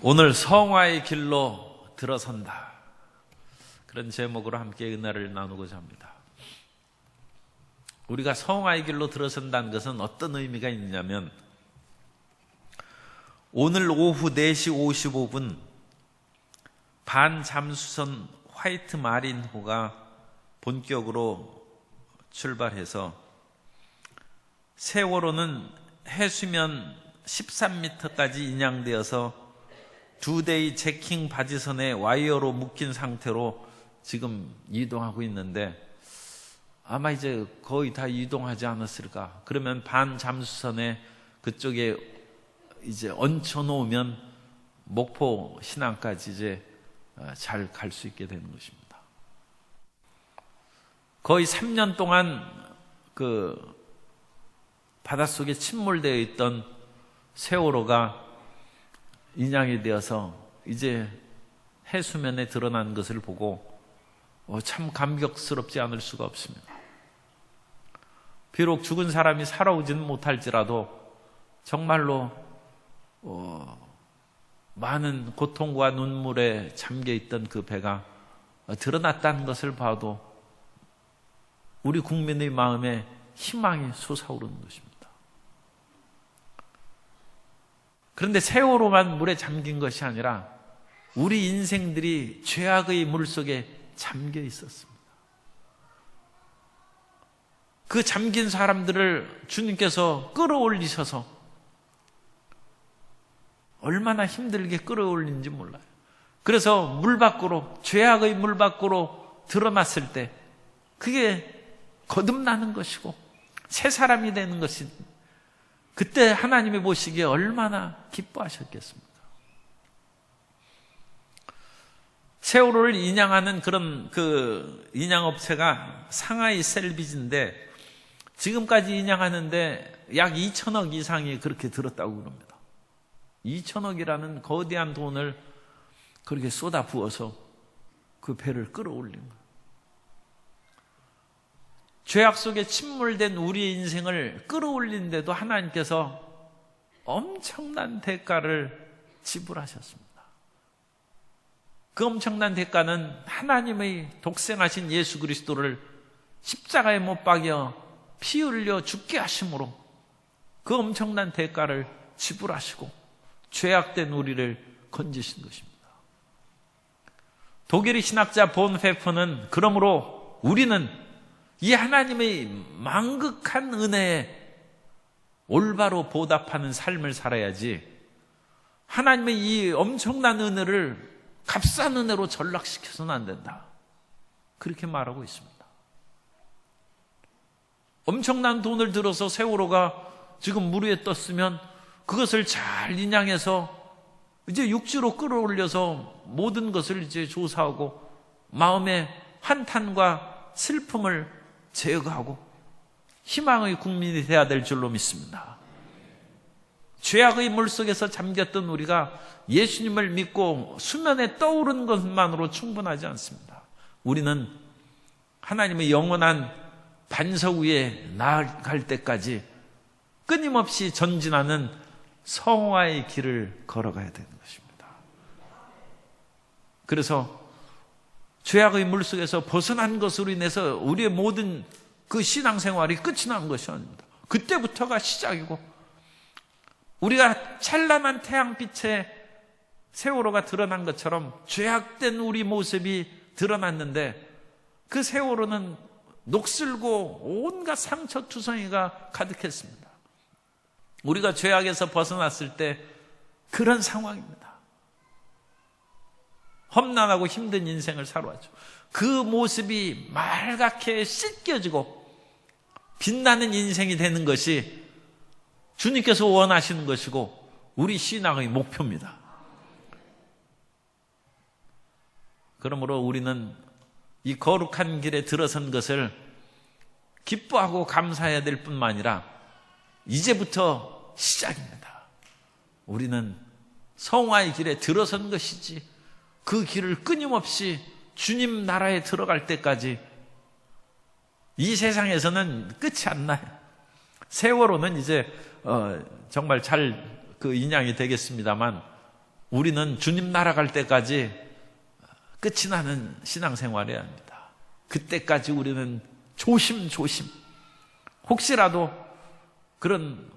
오늘 성화의 길로 들어선다. 그런 제목으로 함께 은혜를 나누고자 합니다. 우리가 성화의 길로 들어선다는 것은 어떤 의미가 있냐면, 오늘 오후 4시 55분 반잠수선 화이트 마린호가 본격으로 출발해서 세월호는 해수면 13m까지 인양되어서 2대의 제킹 바지선에 와이어로 묶인 상태로 지금 이동하고 있는데, 아마 이제 거의 다 이동하지 않았을까. 그러면 반잠수선에 그쪽에 이제 얹혀놓으면 목포 신항까지 이제 잘 갈 수 있게 되는 것입니다. 거의 3년 동안 그 바닷속에 침몰되어 있던 세월호가 인양이 되어서 이제 해수면에 드러난 것을 보고 참 감격스럽지 않을 수가 없습니다. 비록 죽은 사람이 살아오지는 못할지라도 정말로 많은 고통과 눈물에 잠겨있던 그 배가 드러났다는 것을 봐도 우리 국민의 마음에 희망이 솟아오르는 것입니다. 그런데 세월호만 물에 잠긴 것이 아니라 우리 인생들이 죄악의 물속에 잠겨 있었습니다. 그 잠긴 사람들을 주님께서 끌어올리셔서 얼마나 힘들게 끌어올린지 몰라요. 그래서 물 밖으로, 죄악의 물 밖으로 드러났을 때 그게 거듭나는 것이고 새 사람이 되는 것이, 그때 하나님이 보시기에 얼마나 기뻐하셨겠습니까? 세월호를 인양하는 그런 그 인양업체가 상하이 셀비지인데, 지금까지 인양하는데 약 2천억 이상이 그렇게 들었다고 그럽니다. 2천억이라는 거대한 돈을 그렇게 쏟아 부어서 그 배를 끌어올린 거예요. 죄악 속에 침몰된 우리의 인생을 끌어올리는데도 하나님께서 엄청난 대가를 지불하셨습니다. 그 엄청난 대가는 하나님의 독생하신 예수 그리스도를 십자가에 못 박여 피 흘려 죽게 하심으로 그 엄청난 대가를 지불하시고 죄악된 우리를 건지신 것입니다. 독일의 신학자 본 페퍼는 그러므로 우리는 이 하나님의 망극한 은혜에 올바로 보답하는 삶을 살아야지, 하나님의 이 엄청난 은혜를 값싼 은혜로 전락시켜서는 안 된다, 그렇게 말하고 있습니다. 엄청난 돈을 들어서 세월호가 지금 물 위에 떴으면 그것을 잘 인양해서 이제 육지로 끌어올려서 모든 것을 이제 조사하고 마음의 한탄과 슬픔을 제거하고 희망의 국민이 되어야 될 줄로 믿습니다. 죄악의 물속에서 잠겼던 우리가 예수님을 믿고 수면에 떠오른 것만으로 충분하지 않습니다. 우리는 하나님의 영원한 반석 위에 나아갈 때까지 끊임없이 전진하는 성화의 길을 걸어가야 되는 것입니다. 그래서 죄악의 물속에서 벗어난 것으로 인해서 우리의 모든 그 신앙생활이 끝이 난 것이 아닙니다. 그때부터가 시작이고, 우리가 찬란한 태양빛에 세월호가 드러난 것처럼 죄악된 우리 모습이 드러났는데, 그 세월호는 녹슬고 온갖 상처투성이가 가득했습니다. 우리가 죄악에서 벗어났을 때 그런 상황입니다. 험난하고 힘든 인생을 살아왔죠. 그 모습이 말갛게 씻겨지고 빛나는 인생이 되는 것이 주님께서 원하시는 것이고 우리 신앙의 목표입니다. 그러므로 우리는 이 거룩한 길에 들어선 것을 기뻐하고 감사해야 될 뿐만 아니라 이제부터 시작입니다. 우리는 성화의 길에 들어선 것이지, 그 길을 끊임없이 주님 나라에 들어갈 때까지 이 세상에서는 끝이 안 나요. 세월호는 이제 정말 잘 그 인양이 되겠습니다만, 우리는 주님 날아갈 때까지 끝이 나는 신앙생활을 해야 합니다. 그때까지 우리는 조심조심, 혹시라도 그런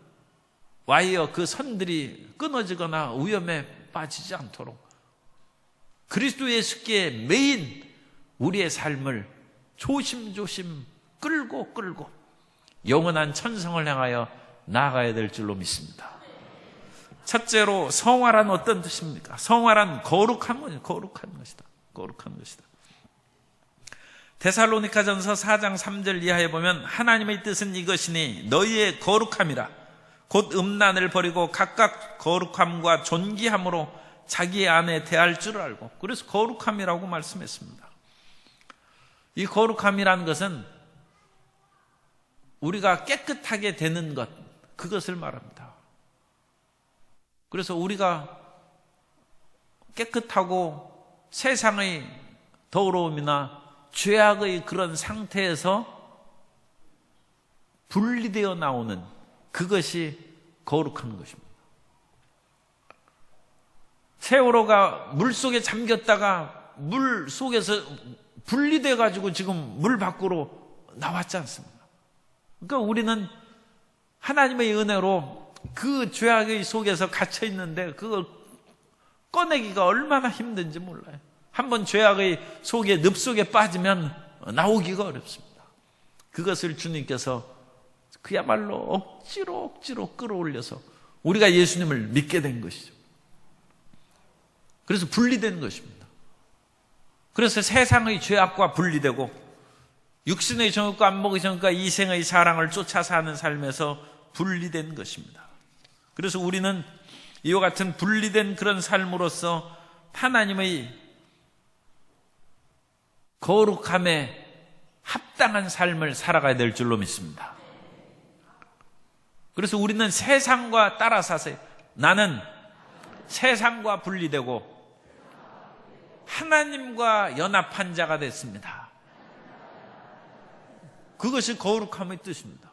와이어 그 선들이 끊어지거나 위험에 빠지지 않도록 그리스도 예수께 매인 우리의 삶을 조심조심 끌고 영원한 천성을 향하여 나아가야 될 줄로 믿습니다. 첫째로 성화란 어떤 뜻입니까? 성화란 거룩한 것이다. 거룩한 것이다. 데살로니가전서 4장 3절 이하에 보면 하나님의 뜻은 이것이니 너희의 거룩함이라 곧 음란을 버리고 각각 거룩함과 존귀함으로 자기 안에 대할 줄 알고, 그래서 거룩함이라고 말씀했습니다. 이 거룩함이라는 것은 우리가 깨끗하게 되는 것, 그것을 말합니다. 그래서 우리가 깨끗하고 세상의 더러움이나 죄악의 그런 상태에서 분리되어 나오는 그것이 거룩한 것입니다. 세월호가 물속에 잠겼다가 물속에서 분리돼 가지고 지금 물 밖으로 나왔지 않습니까? 그러니까 우리는 하나님의 은혜로 그 죄악의 속에서 갇혀 있는데 그걸 꺼내기가 얼마나 힘든지 몰라요. 한번 죄악의 속에 늪속에 빠지면 나오기가 어렵습니다. 그것을 주님께서 그야말로 억지로 끌어올려서 우리가 예수님을 믿게 된 것이죠. 그래서 분리된 것입니다. 그래서 세상의 죄악과 분리되고 육신의 정욕과 안목의 정욕과 이생의 사랑을 쫓아 사는 삶에서 분리된 것입니다. 그래서 우리는 이와 같은 분리된 그런 삶으로서 하나님의 거룩함에 합당한 삶을 살아가야 될 줄로 믿습니다. 그래서 우리는 세상과 따라 사세요. 나는 세상과 분리되고 하나님과 연합한 자가 됐습니다. 그것이 거룩함의 뜻입니다.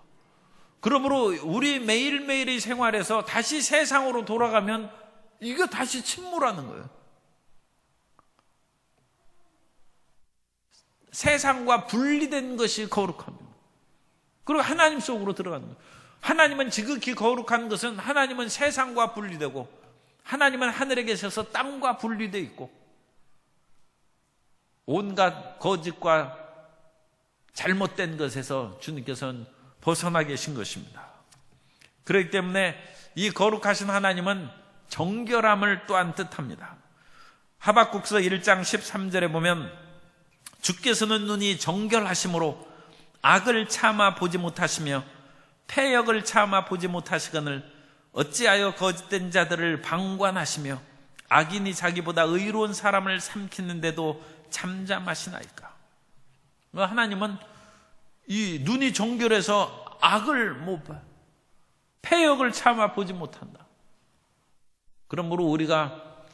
그러므로 우리 매일매일의 생활에서 다시 세상으로 돌아가면 이거 다시 침몰하는 거예요. 세상과 분리된 것이 거룩합니다. 그리고 하나님 속으로 들어가는 거예요. 하나님은 지극히 거룩한 것은 하나님은 세상과 분리되고 하나님은 하늘에 계셔서 땅과 분리되어 있고 온갖 거짓과 잘못된 것에서 주님께서는 벗어나 계신 것입니다. 그렇기 때문에 이 거룩하신 하나님은 정결함을 또한 뜻합니다. 하박국서 1장 13절에 보면 주께서는 눈이 정결하심으로 악을 참아 보지 못하시며 패역을 참아 보지 못하시거늘 어찌하여 거짓된 자들을 방관하시며 악인이 자기보다 의로운 사람을 삼키는데도 잠잠하시나이까. 하나님은 이 눈이 정결해서 악을 못 봐요. 패역을 참아 보지 못한다. 그러므로 우리가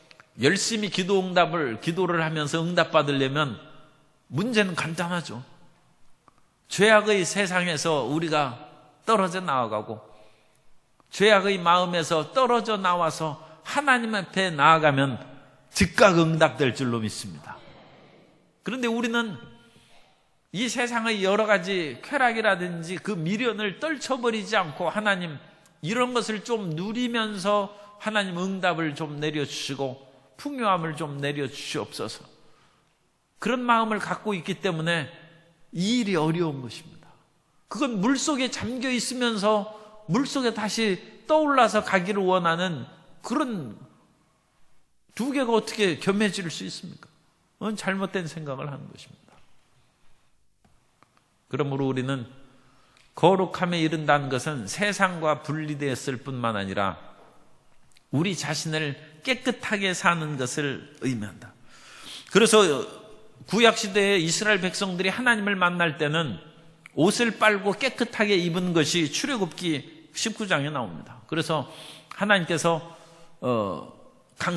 열심히 기도를 하면서 응답받으려면 문제는 간단하죠. 죄악의 세상에서 우리가 떨어져 나아가고 죄악의 마음에서 떨어져 나와서 하나님 앞에 나아가면 즉각 응답될 줄로 믿습니다. 그런데 우리는 이 세상의 여러 가지 쾌락이라든지 그 미련을 떨쳐버리지 않고 하나님 이런 것을 좀 누리면서 하나님 응답을 좀 내려주시고 풍요함을 좀 내려주시옵소서. 그런 마음을 갖고 있기 때문에 이 일이 어려운 것입니다. 그건 물속에 잠겨 있으면서 물속에 다시 떠올라서 가기를 원하는 그런 두 개가 어떻게 겸해질 수 있습니까? 그건 잘못된 생각을 하는 것입니다. 그러므로 우리는 거룩함에 이른다는 것은 세상과 분리되었을 뿐만 아니라 우리 자신을 깨끗하게 사는 것을 의미한다. 그래서 구약시대의 이스라엘 백성들이 하나님을 만날 때는 옷을 빨고 깨끗하게 입은 것이 출애굽기 19장에 나옵니다. 그래서 하나님께서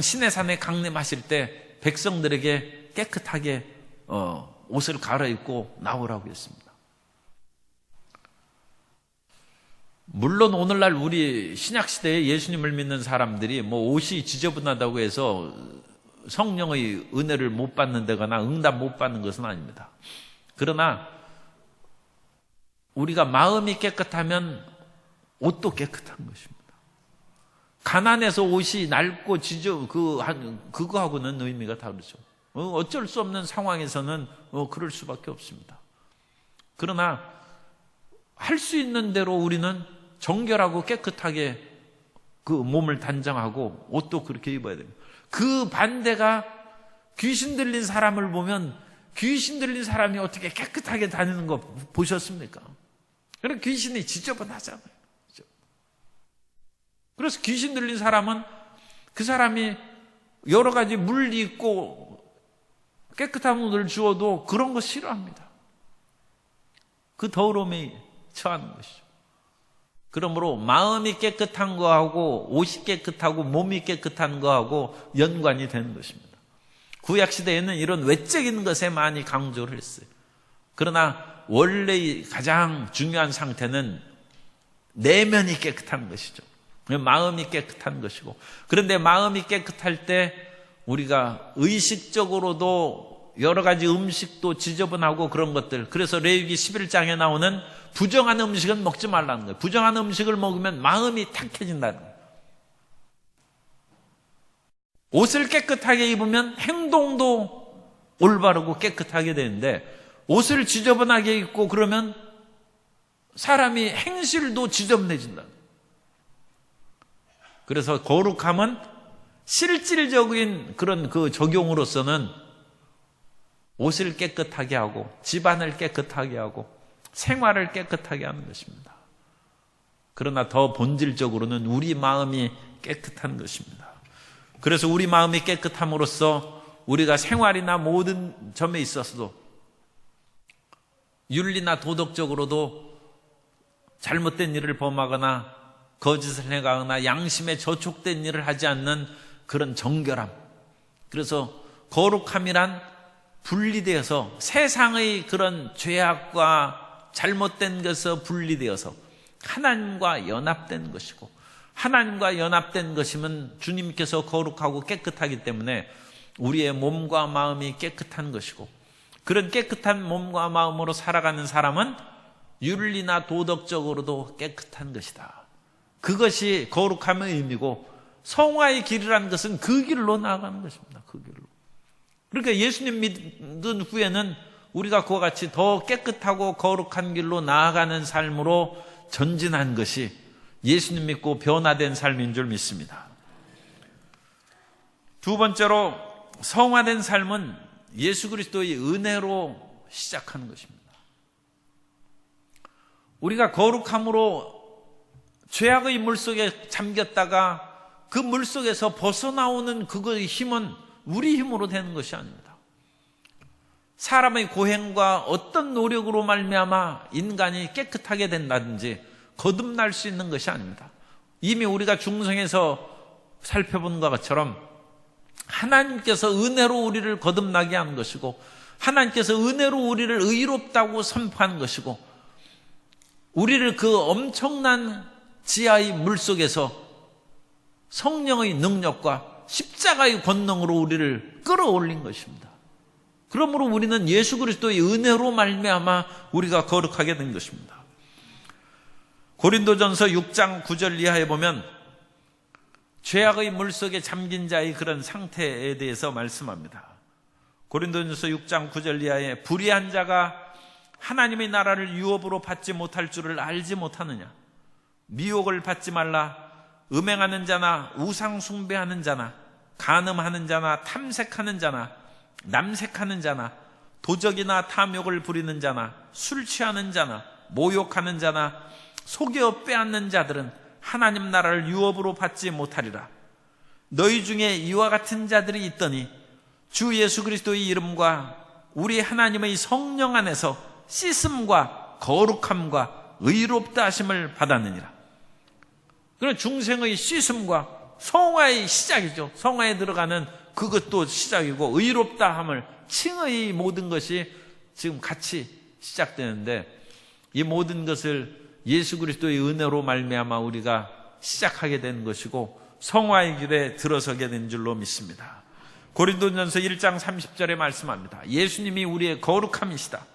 시내산에 강림하실 때 백성들에게 깨끗하게 옷을 갈아입고 나오라고 했습니다. 물론 오늘날 우리 신약시대에 예수님을 믿는 사람들이 뭐 옷이 지저분하다고 해서 성령의 은혜를 못 받는다거나 응답 못 받는 것은 아닙니다. 그러나 우리가 마음이 깨끗하면 옷도 깨끗한 것입니다. 가난해서 옷이 낡고 그거하고는 의미가 다르죠. 어쩔 수 없는 상황에서는 그럴 수밖에 없습니다. 그러나 할 수 있는 대로 우리는 정결하고 깨끗하게 그 몸을 단정하고 옷도 그렇게 입어야 됩니다. 그 반대가 귀신 들린 사람을 보면 귀신 들린 사람이 어떻게 깨끗하게 다니는 거 보셨습니까? 그럼 귀신이 지저분하잖아요. 그래서 귀신 들린 사람은 그 사람이 여러 가지 물 있고 깨끗한 물을 주어도 그런 거 싫어합니다. 그 더러움에 처하는 것이죠. 그러므로 마음이 깨끗한 거하고 옷이 깨끗하고 몸이 깨끗한 거하고 연관이 되는 것입니다. 구약시대에는 이런 외적인 것에 많이 강조를 했어요. 그러나 원래의 가장 중요한 상태는 내면이 깨끗한 것이죠. 마음이 깨끗한 것이고, 그런데 마음이 깨끗할 때 우리가 의식적으로도 여러 가지 음식도 지저분하고 그런 것들, 그래서 레위기 11장에 나오는 부정한 음식은 먹지 말라는 거예요. 부정한 음식을 먹으면 마음이 탁해진다는 거예요. 옷을 깨끗하게 입으면 행동도 올바르고 깨끗하게 되는데, 옷을 지저분하게 입고 그러면 사람이 행실도 지저분해진다. 그래서 거룩함은 실질적인 그런 그 적용으로서는 옷을 깨끗하게 하고 집안을 깨끗하게 하고 생활을 깨끗하게 하는 것입니다. 그러나 더 본질적으로는 우리 마음이 깨끗한 것입니다. 그래서 우리 마음이 깨끗함으로써 우리가 생활이나 모든 점에 있어서도 윤리나 도덕적으로도 잘못된 일을 범하거나 거짓을 해가거나 양심에 저촉된 일을 하지 않는 그런 정결함. 그래서 거룩함이란 분리되어서 세상의 그런 죄악과 잘못된 것에서 분리되어서 하나님과 연합된 것이고, 하나님과 연합된 것이면 주님께서 거룩하고 깨끗하기 때문에 우리의 몸과 마음이 깨끗한 것이고, 그런 깨끗한 몸과 마음으로 살아가는 사람은 윤리나 도덕적으로도 깨끗한 것이다. 그것이 거룩함의 의미고, 성화의 길이라는 것은 그 길로 나아가는 것입니다. 그 길로. 그러니까 예수님 믿은 후에는 우리가 그와 같이 더 깨끗하고 거룩한 길로 나아가는 삶으로 전진한 것이 예수님 믿고 변화된 삶인 줄 믿습니다. 두 번째로, 성화된 삶은 예수 그리스도의 은혜로 시작하는 것입니다. 우리가 거룩함으로 죄악의 물속에 잠겼다가 그 물속에서 벗어나오는 그거의 힘은 우리 힘으로 되는 것이 아닙니다. 사람의 고행과 어떤 노력으로 말미암아 인간이 깨끗하게 된다든지 거듭날 수 있는 것이 아닙니다. 이미 우리가 중성에서 살펴본 것처럼 하나님께서 은혜로 우리를 거듭나게 하는 것이고, 하나님께서 은혜로 우리를 의롭다고 선포하는 것이고, 우리를 그 엄청난 지하의 물속에서 성령의 능력과 십자가의 권능으로 우리를 끌어올린 것입니다. 그러므로 우리는 예수 그리스도의 은혜로 말미암아 우리가 거룩하게 된 것입니다. 고린도전서 6장 9절 이하에 보면 죄악의 물속에 잠긴 자의 그런 상태에 대해서 말씀합니다. 고린도전서 6장 9절 이하에 불의한 자가 하나님의 나라를 유업으로 받지 못할 줄을 알지 못하느냐. 미혹을 받지 말라. 음행하는 자나 우상 숭배하는 자나 간음하는 자나 탐색하는 자나 남색하는 자나 도적이나 탐욕을 부리는 자나 술 취하는 자나 모욕하는 자나 속여 빼앗는 자들은 하나님 나라를 유업으로 받지 못하리라. 너희 중에 이와 같은 자들이 있더니 주 예수 그리스도의 이름과 우리 하나님의 성령 안에서 씻음과 거룩함과 의롭다 하심을 받았느니라. 그런 중생의 씻음과 성화의 시작이죠. 성화에 들어가는 그것도 시작이고, 의롭다 함을 칭의 모든 것이 지금 같이 시작되는데, 이 모든 것을 예수 그리스도의 은혜로 말미암아 우리가 시작하게 된 것이고 성화의 길에 들어서게 된 줄로 믿습니다. 고린도전서 1장 30절에 말씀합니다. 예수님이 우리의 거룩함이시다.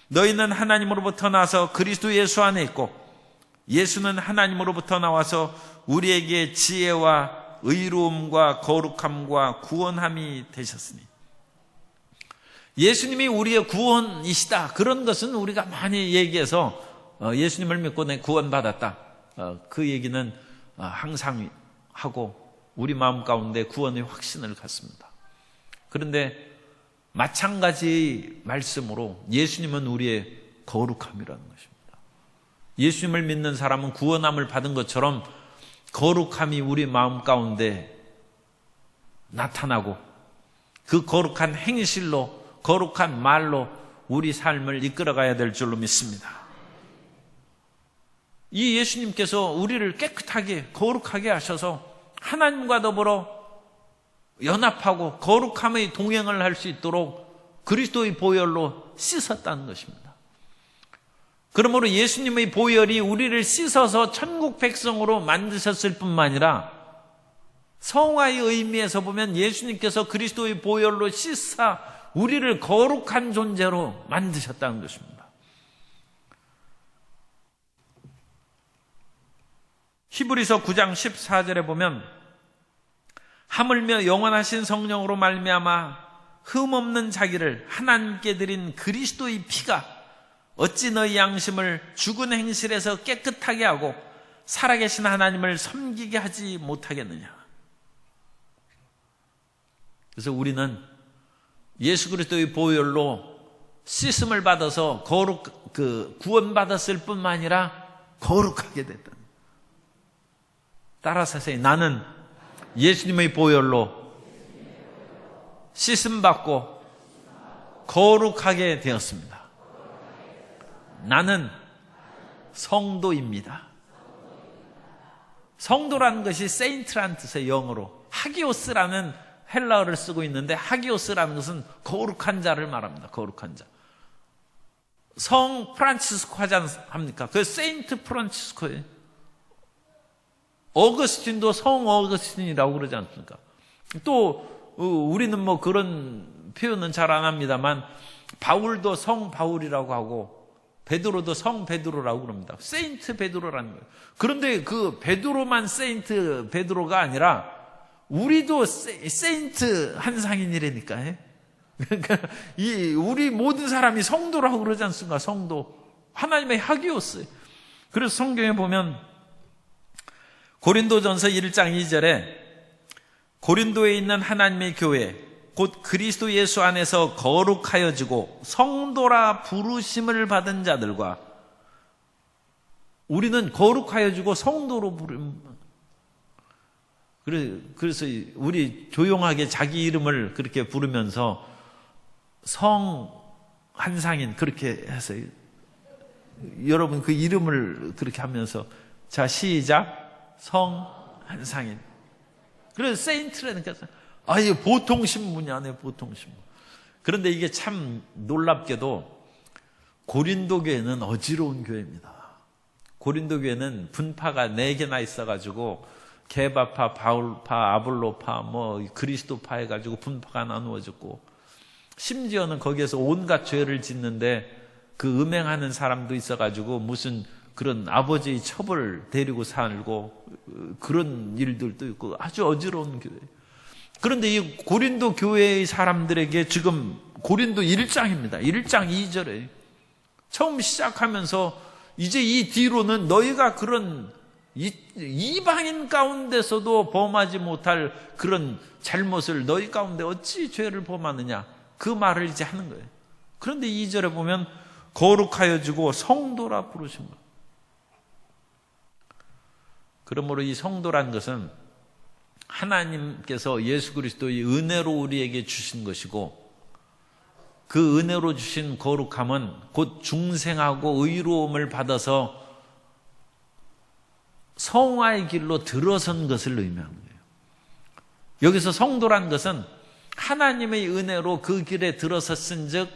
너희는 하나님으로부터 나서 그리스도 예수 안에 있고 예수는 하나님으로부터 나와서 우리에게 지혜와 의로움과 거룩함과 구원함이 되셨으니, 예수님이 우리의 구원이시다. 그런 것은 우리가 많이 얘기해서 예수님을 믿고 내 구원받았다. 그 얘기는 항상 하고 우리 마음 가운데 구원의 확신을 갖습니다. 그런데 마찬가지 말씀으로 예수님은 우리의 거룩함이라는 것입니다. 예수님을 믿는 사람은 구원함을 받은 것처럼 거룩함이 우리 마음 가운데 나타나고 그 거룩한 행실로, 거룩한 말로 우리 삶을 이끌어가야 될 줄로 믿습니다. 이 예수님께서 우리를 깨끗하게 거룩하게 하셔서 하나님과 더불어 연합하고 거룩함의 동행을 할 수 있도록 그리스도의 보혈로 씻었다는 것입니다. 그러므로 예수님의 보혈이 우리를 씻어서 천국 백성으로 만드셨을 뿐만 아니라 성화의 의미에서 보면 예수님께서 그리스도의 보혈로 씻어 우리를 거룩한 존재로 만드셨다는 것입니다. 히브리서 9장 14절에 보면 하물며 영원하신 성령으로 말미암아 흠없는 자기를 하나님께 드린 그리스도의 피가 어찌 너희 양심을 죽은 행실에서 깨끗하게 하고 살아계신 하나님을 섬기게 하지 못하겠느냐. 그래서 우리는 예수 그리스도의 보혈로 씻음을 받아서 구원받았을 뿐만 아니라 거룩하게 됐다. 따라서 하세요. 나는 예수님의 보혈로 씻음받고 거룩하게 되었습니다. 나는 성도입니다. 성도라는 것이 세인트라는 뜻의 영어로 하기오스라는 헬라어를 쓰고 있는데, 하기오스라는 것은 거룩한 자를 말합니다. 거룩한 자. 성 프란치스코 하지 않습니까? 그 세인트 프란치스코예요. 어거스틴도 성 어거스틴이라고 그러지 않습니까? 또 우리는 뭐 그런 표현은 잘 안 합니다만 바울도 성 바울이라고 하고 베드로도 성 베드로라고 그럽니다. 세인트 베드로라는 거예요. 그런데 그 베드로만 세인트 베드로가 아니라 우리도 세인트 한상인이라니까. 그러니까 우리 모든 사람이 성도라고 그러지 않습니까? 성도. 하나님의 하기오스. 그래서 성경에 보면 고린도전서 1장 2절에 고린도에 있는 하나님의 교회 곧 그리스도 예수 안에서 거룩하여지고 성도라 부르심을 받은 자들과, 우리는 거룩하여지고 성도로 그래서 우리 조용하게 자기 이름을 그렇게 부르면서 성 한상인 그렇게 해서 여러분 그 이름을 그렇게 하면서 자 시작 성 한상인. 그래서 세인트라니까 이게 보통 신분이 아니에요. 보통 신분. 그런데 이게 참 놀랍게도 고린도 교회는 어지러운 교회입니다. 고린도 교회는 분파가 4개나 있어가지고 게바파, 바울파, 아볼로파, 그리스도파 해가지고 분파가 나누어졌고, 심지어는 거기에서 온갖 죄를 짓는데 그 음행하는 사람도 있어가지고 무슨 그런 아버지의 첩을 데리고 살고 그런 일들도 있고 아주 어지러운 교회. 그런데 이 고린도 교회의 사람들에게 지금 고린도 1장입니다. 1장 2절에 처음 시작하면서 이제 이 뒤로는 너희가 그런 이방인 가운데서도 범하지 못할 그런 잘못을 너희 가운데 어찌 죄를 범하느냐, 그 말을 이제 하는 거예요. 그런데 2절에 보면 거룩하여지고 성도라 부르신 것. 그러므로 이 성도란 것은 하나님께서 예수 그리스도의 은혜로 우리에게 주신 것이고, 그 은혜로 주신 거룩함은 곧 중생하고 의로움을 받아서 성화의 길로 들어선 것을 의미하는 거예요. 여기서 성도란 것은 하나님의 은혜로 그 길에 들어섰은 즉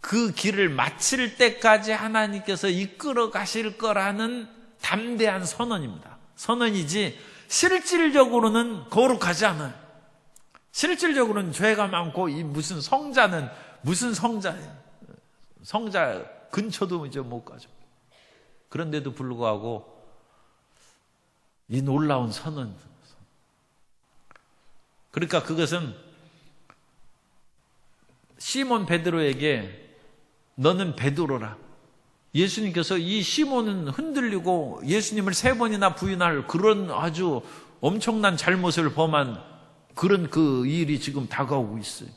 그 길을 마칠 때까지 하나님께서 이끌어 가실 거라는 담대한 선언입니다. 선언이지 실질적으로는 거룩하지 않아요. 실질적으로는 죄가 많고 이 무슨 성자는 무슨 성자예요. 성자 근처도 이제 못 가죠. 그런데도 불구하고 이 놀라운 선언. 그러니까 그것은 시몬 베드로에게 너는 베드로라. 예수님께서 이 시몬은 흔들리고 예수님을 3번이나 부인할 그런 아주 엄청난 잘못을 범한 그런 그 일이 지금 다가오고 있어요.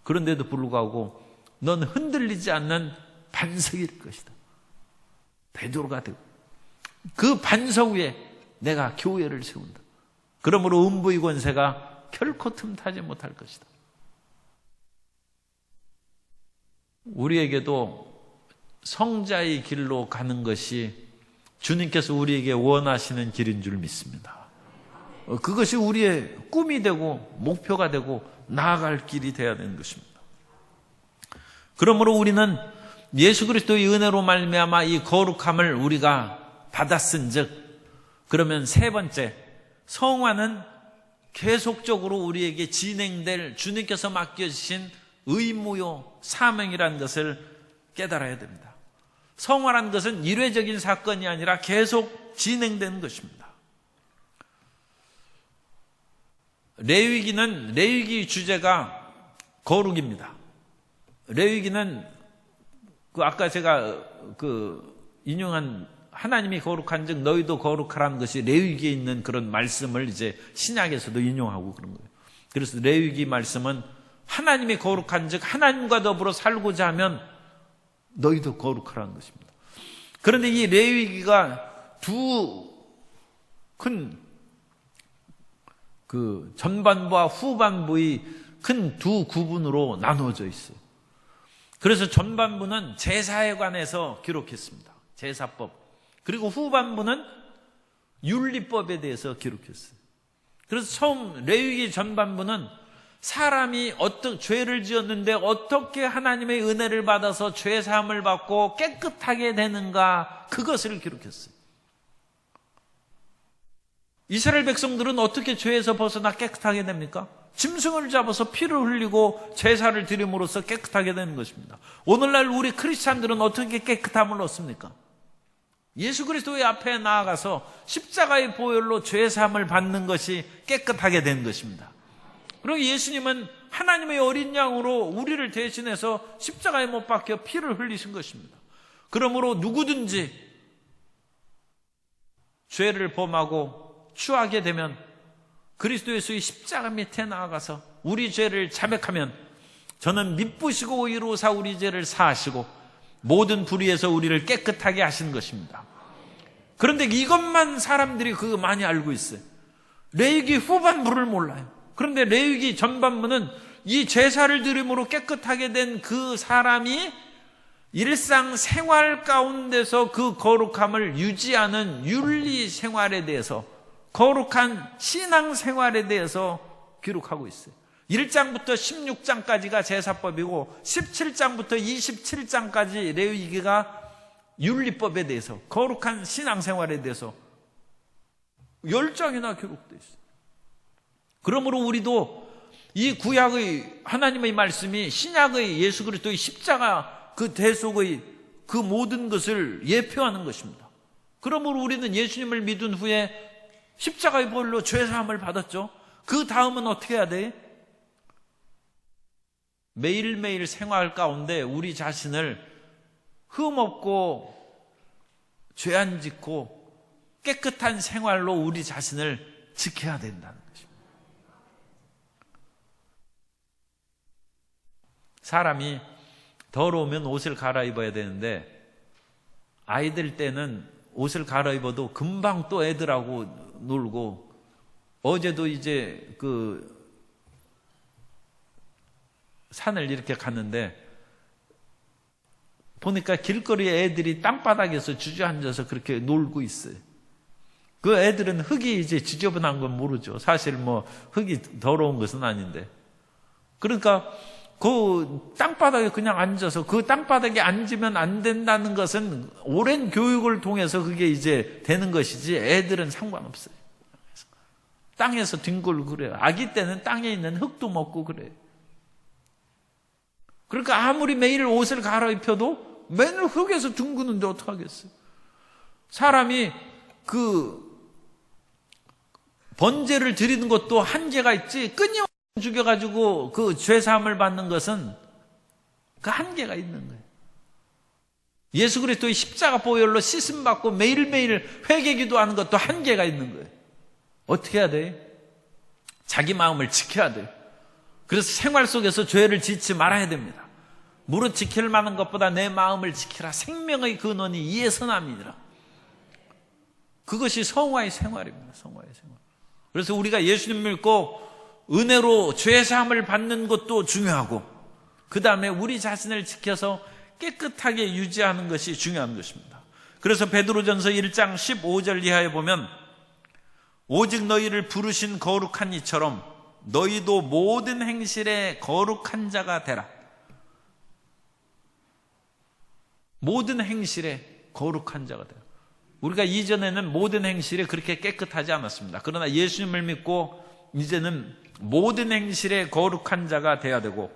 그런데도 불구하고 넌 흔들리지 않는 반석일 것이다. 베드로가 되고 그 반석 위에 내가 교회를 세운다. 그러므로 음부의 권세가 결코 틈타지 못할 것이다. 우리에게도 성자의 길로 가는 것이 주님께서 우리에게 원하시는 길인 줄 믿습니다. 그것이 우리의 꿈이 되고 목표가 되고 나아갈 길이 되어야 되는 것입니다. 그러므로 우리는 예수 그리스도의 은혜로 말미암아 이 거룩함을 우리가 받았은즉, 그러면 3번째, 성화는 계속적으로 우리에게 진행될 주님께서 맡겨주신 의무요 사명이라는 것을 깨달아야 됩니다. 성화라는 것은 일회적인 사건이 아니라 계속 진행되는 것입니다. 레위기 주제가 거룩입니다. 레위기는 아까 제가 인용한 하나님이 거룩한즉 너희도 거룩하라는 것이 레위기에 있는 그런 말씀을 이제 신약에서도 인용하고 그런 거예요. 그래서 레위기 말씀은 하나님이 거룩한즉 하나님과 더불어 살고자 하면 너희도 거룩하라는 것입니다. 그런데 이 레위기가 두 큰 전반부와 후반부의 큰 두 구분으로 나누어져 있어요. 그래서 전반부는 제사에 관해서 기록했습니다. 제사법. 그리고 후반부는 율리법에 대해서 기록했어요. 그래서 처음 레위기 전반부는 사람이 죄를 지었는데 어떻게 하나님의 은혜를 받아서 죄 사함을 받고 깨끗하게 되는가, 그것을 기록했어요. 이스라엘 백성들은 어떻게 죄에서 벗어나 깨끗하게 됩니까? 짐승을 잡아서 피를 흘리고 제사를 드림으로써 깨끗하게 되는 것입니다. 오늘날 우리 크리스찬들은 어떻게 깨끗함을 얻습니까? 예수 그리스도의 앞에 나아가서 십자가의 보혈로 죄 사함을 받는 것이 깨끗하게 된 것입니다. 그리고 예수님은 하나님의 어린 양으로 우리를 대신해서 십자가에 못 박혀 피를 흘리신 것입니다. 그러므로 누구든지 죄를 범하고 취하게 되면 그리스도 예수의 십자가 밑에 나아가서 우리 죄를 자백하면 저는 미쁘시고 의로우사 우리 죄를 사하시고 모든 불의에서 우리를 깨끗하게 하신 것입니다. 그런데 이것만 사람들이 많이 알고 있어요. 레위기 후반부를 몰라요. 그런데 레위기 전반부는 이 제사를 드림으로 깨끗하게 된 그 사람이 일상 생활 가운데서 그 거룩함을 유지하는 윤리 생활에 대해서, 거룩한 신앙 생활에 대해서 기록하고 있어요. 1장부터 16장까지가 제사법이고 17장부터 27장까지 레위기가 율리법에 대해서, 거룩한 신앙 생활에 대해서 10장이나 기록되어 있어요. 그러므로 우리도 이 구약의 하나님의 말씀이 신약의 예수 그리스도의 십자가 그 대속의 그 모든 것을 예표하는 것입니다. 그러므로 우리는 예수님을 믿은 후에 십자가의 보혈로 죄사함을 받았죠. 그 다음은 어떻게 해야 돼? 매일매일 생활 가운데 우리 자신을 흠없고 죄 안 짓고 깨끗한 생활로 우리 자신을 지켜야 된다는 것입니다. 사람이 더러우면 옷을 갈아입어야 되는데 아이들 때는 옷을 갈아입어도 금방 또 애들하고 놀고, 어제도 이제 산을 이렇게 갔는데 보니까 길거리에 애들이 땅바닥에서 주저앉아서 그렇게 놀고 있어요. 그 애들은 흙이 이제 지저분한 건 모르죠. 사실 흙이 더러운 것은 아닌데. 그러니까 그 땅바닥에 그냥 앉아서 그 땅바닥에 앉으면 안 된다는 것은 오랜 교육을 통해서 그게 이제 되는 것이지 애들은 상관없어요. 땅에서 뒹굴고 그래요. 아기 때는 땅에 있는 흙도 먹고 그래요. 그러니까 아무리 매일 옷을 갈아입혀도 맨날 흙에서 둥그는데 어떡하겠어요. 사람이 그 번제를 드리는 것도 한계가 있지, 끊임없이 죽여가지고 그 죄사함을 받는 것은 그 한계가 있는 거예요. 예수 그리스도의 십자가 보혈로 씻음받고 매일매일 회개기도 하는 것도 한계가 있는 거예요. 어떻게 해야 돼? 자기 마음을 지켜야 돼요. 그래서 생활 속에서 죄를 짓지 말아야 됩니다. 무릇 지킬 만한 것보다 내 마음을 지키라. 생명의 근원이 이에 선함이니라. 그것이 성화의 생활입니다. 성화의 생활. 그래서 우리가 예수님 믿고 은혜로 죄사함을 받는 것도 중요하고, 그 다음에 우리 자신을 지켜서 깨끗하게 유지하는 것이 중요한 것입니다. 그래서 베드로전서 1장 15절 이하에 보면, 오직 너희를 부르신 거룩한 이처럼 너희도 모든 행실에 거룩한 자가 되라. 모든 행실에 거룩한 자가 되라. 우리가 이전에는 모든 행실에 그렇게 깨끗하지 않았습니다. 그러나 예수님을 믿고 이제는 모든 행실에 거룩한 자가 되어야 되고,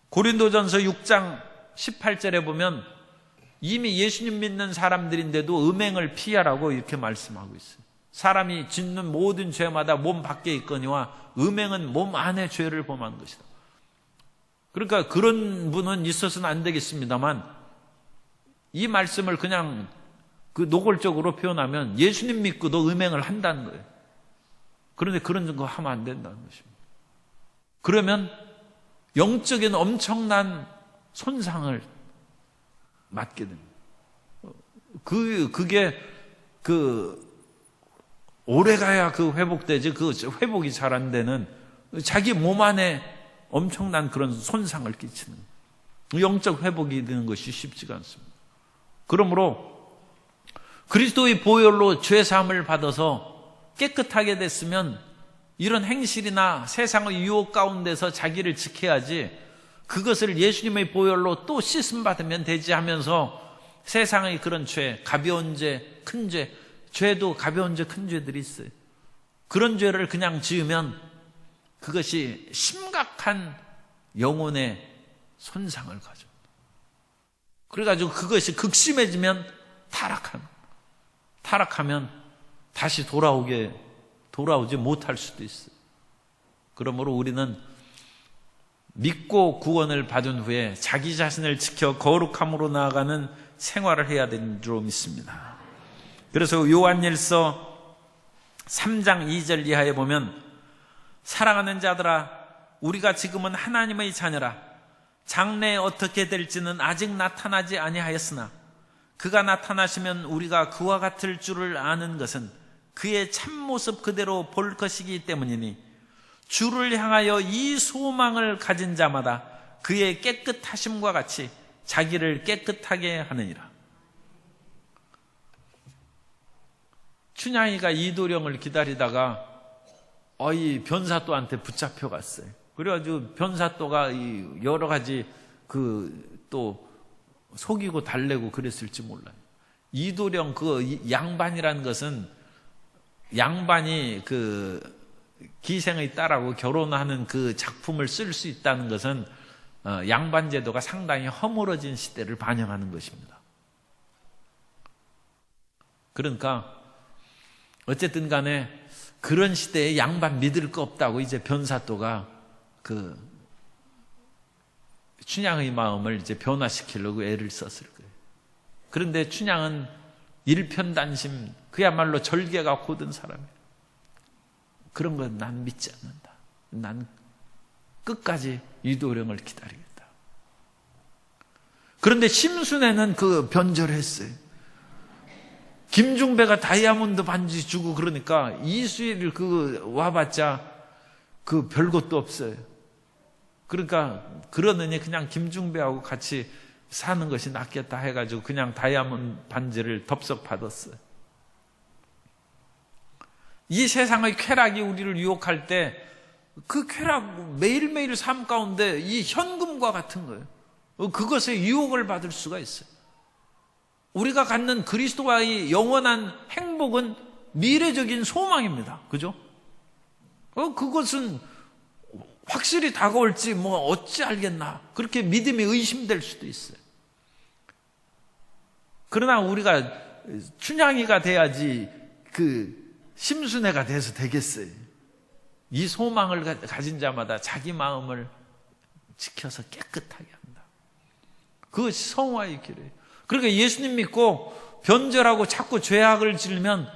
고린도전서 6장 18절에 보면 이미 예수님 믿는 사람들인데도 음행을 피하라고 이렇게 말씀하고 있어요. 사람이 짓는 모든 죄마다 몸 밖에 있거니와 음행은 몸 안에 죄를 범한 것이다. 그러니까 그런 분은 있어서는 안 되겠습니다만, 이 말씀을 그냥 그 노골적으로 표현하면 예수님 믿고도 음행을 한다는 거예요. 그런데 그런 거 하면 안 된다는 것입니다. 그러면 영적인 엄청난 손상을 맞게 됩니다. 그게 오래가야 그 회복되지, 그 회복이 잘 안 되는, 자기 몸 안에 엄청난 그런 손상을 끼치는, 영적 회복이 되는 것이 쉽지가 않습니다. 그러므로 그리스도의 보혈로 죄사함을 받아서 깨끗하게 됐으면 이런 행실이나 세상의 유혹 가운데서 자기를 지켜야지, 그것을 예수님의 보혈로 또 씻음받으면 되지 하면서 세상의 그런 죄, 가벼운 죄, 큰 죄, 죄도 가벼운 죄, 큰 죄들이 있어요. 그런 죄를 그냥 지으면 그것이 심각한 영혼의 손상을 가져옵니다. 그래가지고 그것이 극심해지면 타락하면 다시 돌아오지 못할 수도 있어요. 그러므로 우리는 믿고 구원을 받은 후에 자기 자신을 지켜 거룩함으로 나아가는 생활을 해야 되는 줄 믿습니다. 그래서 요한일서 3장 2절 이하에 보면, 사랑하는 자들아, 우리가 지금은 하나님의 자녀라. 장래에 어떻게 될지는 아직 나타나지 아니하였으나 그가 나타나시면 우리가 그와 같을 줄을 아는 것은 그의 참모습 그대로 볼 것이기 때문이니, 주를 향하여 이 소망을 가진 자마다 그의 깨끗하심과 같이 자기를 깨끗하게 하느니라. 춘향이가 이도령을 기다리다가 이 변사또한테 붙잡혀 갔어요. 그래가지고 변사또가 여러 가지 또 속이고 달래고 그랬을지 몰라요. 이도령 양반이라는 것은, 양반이 기생의 딸하고 결혼하는 그 작품을 쓸 수 있다는 것은 양반 제도가 상당히 허물어진 시대를 반영하는 것입니다. 그러니까 어쨌든 간에 그런 시대에 양반 믿을 거 없다고 이제 변사또가 춘향의 마음을 이제 변화시키려고 애를 썼을 거예요. 그런데 춘향은 일편단심, 그야말로 절개가 고든 사람이에요. 그런 건 난 믿지 않는다. 난 끝까지 이도령을 기다리겠다. 그런데 심순애는 변절했어요. 김중배가 다이아몬드 반지 주고 그러니까 이수일 와봤자 별것도 없어요. 그러니까 그러느니 그냥 김중배하고 같이 사는 것이 낫겠다 해가지고 그냥 다이아몬드 반지를 덥석 받았어요. 이 세상의 쾌락이 우리를 유혹할 때 그 쾌락, 매일매일 삶 가운데 이 현금과 같은 거예요. 그것에 유혹을 받을 수가 있어요. 우리가 갖는 그리스도와의 영원한 행복은 미래적인 소망입니다. 그죠? 그것은 확실히 다가올지 뭐 어찌 알겠나. 그렇게 믿음이 의심될 수도 있어요. 그러나 우리가 춘향이가 돼야지 그 심순애가 돼서 되겠어요. 이 소망을 가진 자마다 자기 마음을 지켜서 깨끗하게 한다. 그것이 성화의 길이에요. 그러니까 예수님 믿고 변절하고 자꾸 죄악을 지으면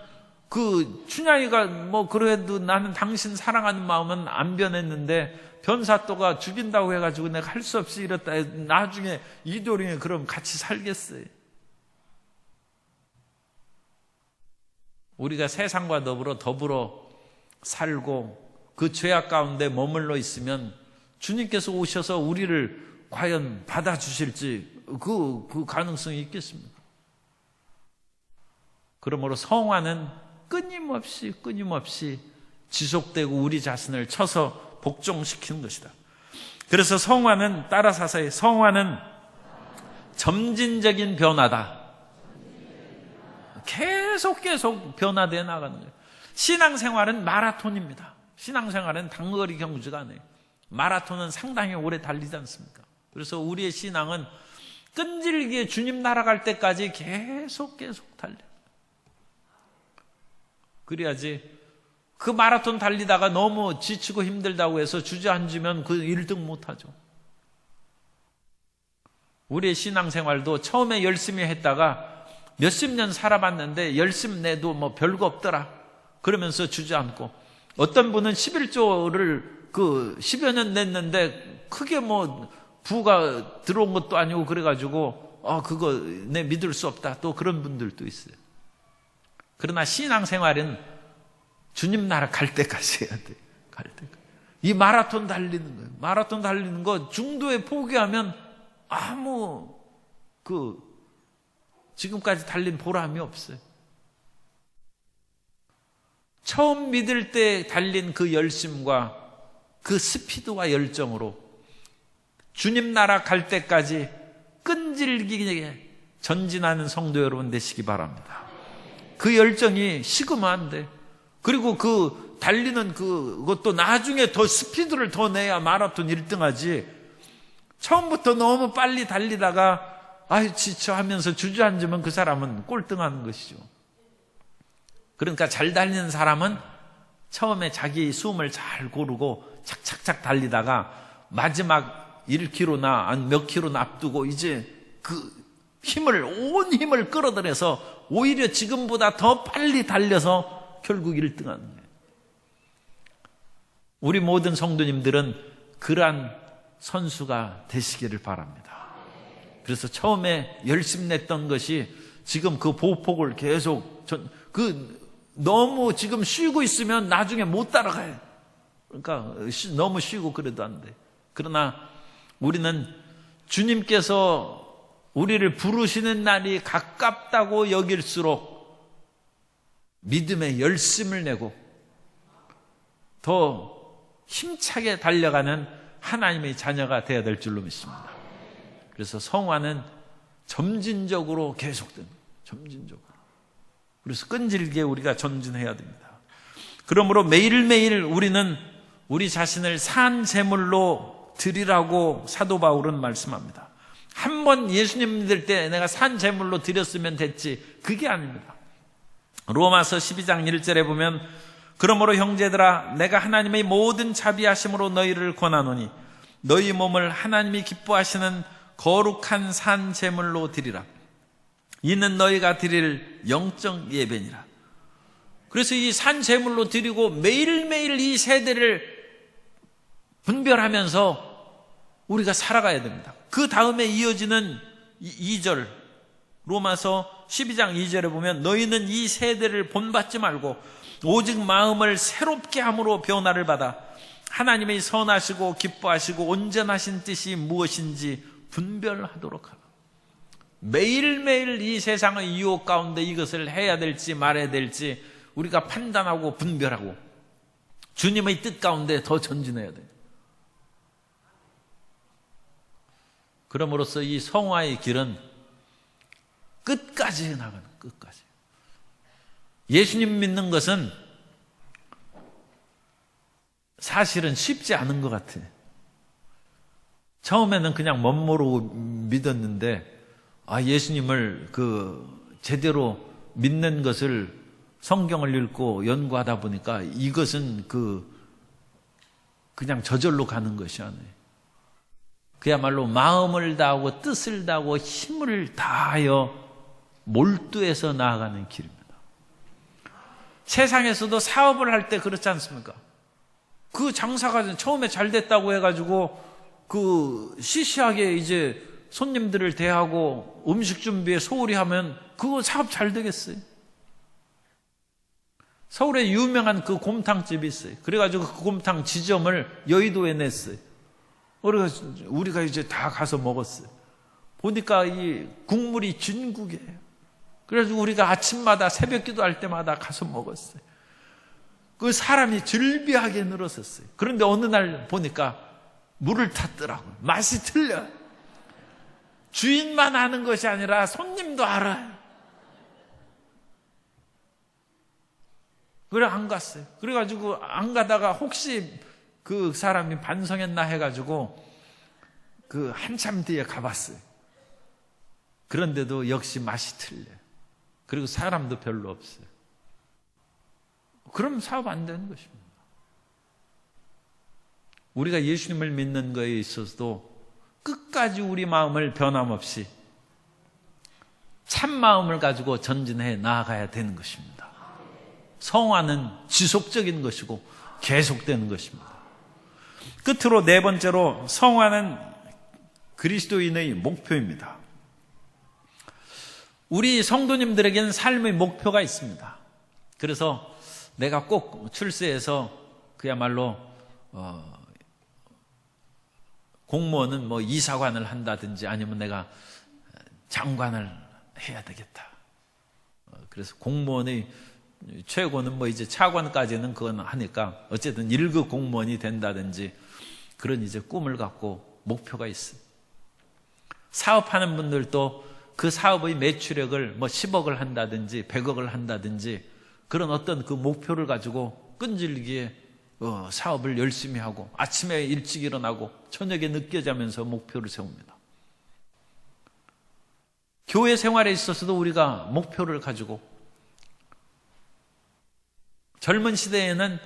그 춘향이가 뭐 그래도 나는 당신 사랑하는 마음은 안 변했는데 변사또가 죽인다고 해가지고 내가 할 수 없이 이랬다. 나중에 이도령이 그럼 같이 살겠어요. 우리가 세상과 더불어 살고 그 죄악 가운데 머물러 있으면 주님께서 오셔서 우리를 과연 받아주실지 그 가능성이 있겠습니까? 그러므로 성화는 끊임없이 지속되고 우리 자신을 쳐서 복종시키는 것이다. 그래서 성화는 따라사서의 성화는 점진적인 변화다. 계속 변화되어 나가는 거예요. 신앙생활은 마라톤입니다. 신앙생활은 단거리 경주가 아니에요. 마라톤은 상당히 오래 달리지 않습니까? 그래서 우리의 신앙은 끈질기게 주님 날아갈 때까지 계속 달려요. 그래야지 그 마라톤 달리다가 너무 지치고 힘들다고 해서 주저앉으면 그 1등 못하죠. 우리의 신앙생활도 처음에 열심히 했다가 몇십 년 살아봤는데 열심 내도 뭐 별거 없더라 그러면서 주저앉고, 어떤 분은 11조를 그 10여 년 냈는데 크게 뭐 부가 들어온 것도 아니고 그래가지고 그거 내 믿을 수 없다, 또 그런 분들도 있어요. 그러나 신앙생활은 주님 나라 갈 때까지 해야 돼. 갈 때까지. 이 마라톤 달리는 거예요. 마라톤 달리는 거 중도에 포기하면 아무 지금까지 달린 보람이 없어요. 처음 믿을 때 달린 그 열심과 그 스피드와 열정으로 주님 나라 갈 때까지 끈질기게 전진하는 성도 여러분 되시기 바랍니다. 그 열정이 식으면 안 돼. 그리고 그 달리는 그것도 나중에 더 스피드를 더 내야 마라톤 1등 하지. 처음부터 너무 빨리 달리다가 지쳐 하면서 주저앉으면 그 사람은 꼴등하는 것이죠. 그러니까 잘 달리는 사람은 처음에 자기 숨을 잘 고르고 착착착 달리다가 마지막 1km나 몇 킬로나 앞두고 이제 온 힘을 끌어들여서 오히려 지금보다 더 빨리 달려서 결국 1등하는 거예요. 우리 모든 성도님들은 그러한 선수가 되시기를 바랍니다. 그래서 처음에 열심히 냈던 것이 지금 그 보폭을 계속 너무 지금 쉬고 있으면 나중에 못 따라가요. 그러니까 너무 쉬고 그래도 안 돼. 그러나 우리는 주님께서 우리를 부르시는 날이 가깝다고 여길수록 믿음의 열심을 내고 더 힘차게 달려가는 하나님의 자녀가 되어야 될 줄로 믿습니다. 그래서 성화는 점진적으로 계속됩니다. 점진적으로. 그래서 끈질기게 우리가 전진해야 됩니다. 그러므로 매일매일 우리는 우리 자신을 산 제물로 드리라고 사도 바울은 말씀합니다. 한 번 예수님 믿을 때 내가 산 제물로 드렸으면 됐지, 그게 아닙니다. 로마서 12장 1절에 보면 그러므로 형제들아 내가 하나님의 모든 자비하심으로 너희를 권하노니 너희 몸을 하나님이 기뻐하시는 거룩한 산 제물로 드리라. 이는 너희가 드릴 영적 예배니라. 그래서 이 산 제물로 드리고 매일매일 이 세대를 분별하면서 우리가 살아가야 됩니다. 그 다음에 이어지는 2절 로마서 12장 2절에 보면 너희는 이 세대를 본받지 말고 오직 마음을 새롭게 함으로 변화를 받아 하나님의 선하시고 기뻐하시고 온전하신 뜻이 무엇인지 분별하도록 하라. 매일매일 이 세상의 유혹 가운데 이것을 해야 될지 말아야 될지 우리가 판단하고 분별하고 주님의 뜻 가운데 더 전진해야 돼요. 그럼으로써 이 성화의 길은 끝까지 나가는, 끝까지. 예수님 믿는 것은 사실은 쉽지 않은 것 같아요. 처음에는 그냥 멋모르고 믿었는데, 예수님을 제대로 믿는 것을 성경을 읽고 연구하다 보니까 이것은 그냥 저절로 가는 것이 아니에요. 그야말로 마음을 다하고 뜻을 다하고 힘을 다하여 몰두해서 나아가는 길입니다. 세상에서도 사업을 할 때 그렇지 않습니까? 그 장사가 처음에 잘 됐다고 해가지고 시시하게 이제 손님들을 대하고 음식 준비에 소홀히 하면 그거 사업 잘 되겠어요? 서울에 유명한 그 곰탕집이 있어요. 그래가지고 그 곰탕 지점을 여의도에 냈어요. 우리가 이제 다 가서 먹었어요. 보니까 이 국물이 진국이에요. 그래서 우리가 아침마다 새벽 기도할 때마다 가서 먹었어요. 그 사람이 즐비하게 늘었었어요. 그런데 어느 날 보니까 물을 탔더라고요. 맛이 틀려요. 주인만 아는 것이 아니라 손님도 알아요. 그래 안 갔어요. 그래가지고 안 가다가 혹시 그 사람이 반성했나 해가지고 한참 뒤에 가봤어요. 그런데도 역시 맛이 틀려요. 그리고 사람도 별로 없어요. 그럼 사업 안 되는 것입니다. 우리가 예수님을 믿는 것에 있어서도 끝까지 우리 마음을 변함없이 참 마음을 가지고 전진해 나아가야 되는 것입니다. 성화는 지속적인 것이고 계속되는 것입니다. 끝으로 네 번째로 성화는 그리스도인의 목표입니다. 우리 성도님들에게는 삶의 목표가 있습니다. 그래서 내가 꼭 출세해서 그야말로 공무원은 이사관을 한다든지 아니면 내가 장관을 해야 되겠다. 그래서 공무원의 최고는 이제 차관까지는 그건 하니까 어쨌든 1급 공무원이 된다든지 그런 이제 꿈을 갖고 목표가 있어요. 사업하는 분들도 그 사업의 매출액을 10억을 한다든지 100억을 한다든지 그런 어떤 그 목표를 가지고 끈질기게 사업을 열심히 하고 아침에 일찍 일어나고 저녁에 늦게 자면서 목표를 세웁니다. 교회 생활에 있어서도 우리가 목표를 가지고 젊은 시대에는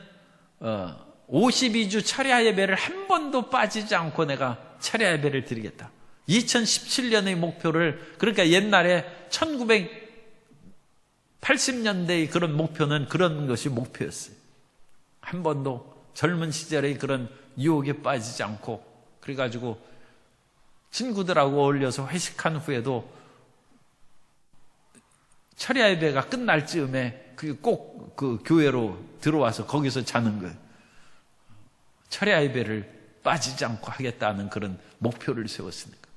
52주 철야 예배를 한 번도 빠지지 않고 내가 철야 예배를 드리겠다. 2017년의 목표를, 그러니까 옛날에 1980년대의 그런 목표는 그런 것이 목표였어요. 한 번도 젊은 시절의 그런 유혹에 빠지지 않고, 그래가지고 친구들하고 어울려서 회식한 후에도 철야 예배가 끝날 즈음에 꼭 그 교회로 들어와서 거기서 자는 거예요. 철야 예배를 빠지지 않고 하겠다는 그런 목표를 세웠으니까.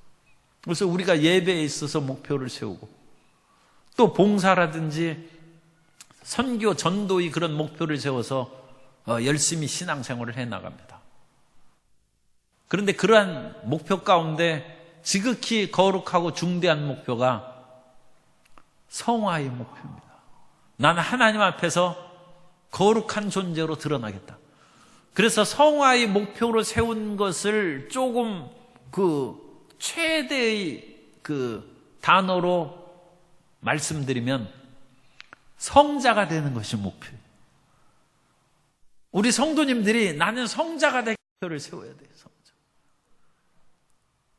그래서 우리가 예배에 있어서 목표를 세우고 또 봉사라든지 선교, 전도의 그런 목표를 세워서 열심히 신앙생활을 해나갑니다. 그런데 그러한 목표 가운데 지극히 거룩하고 중대한 목표가 성화의 목표입니다. 나는 하나님 앞에서 거룩한 존재로 드러나겠다. 그래서 성화의 목표로 세운 것을 조금 최대의 단어로 말씀드리면 성자가 되는 것이 목표예요. 우리 성도님들이 나는 성자가 될 목표를 세워야 돼요.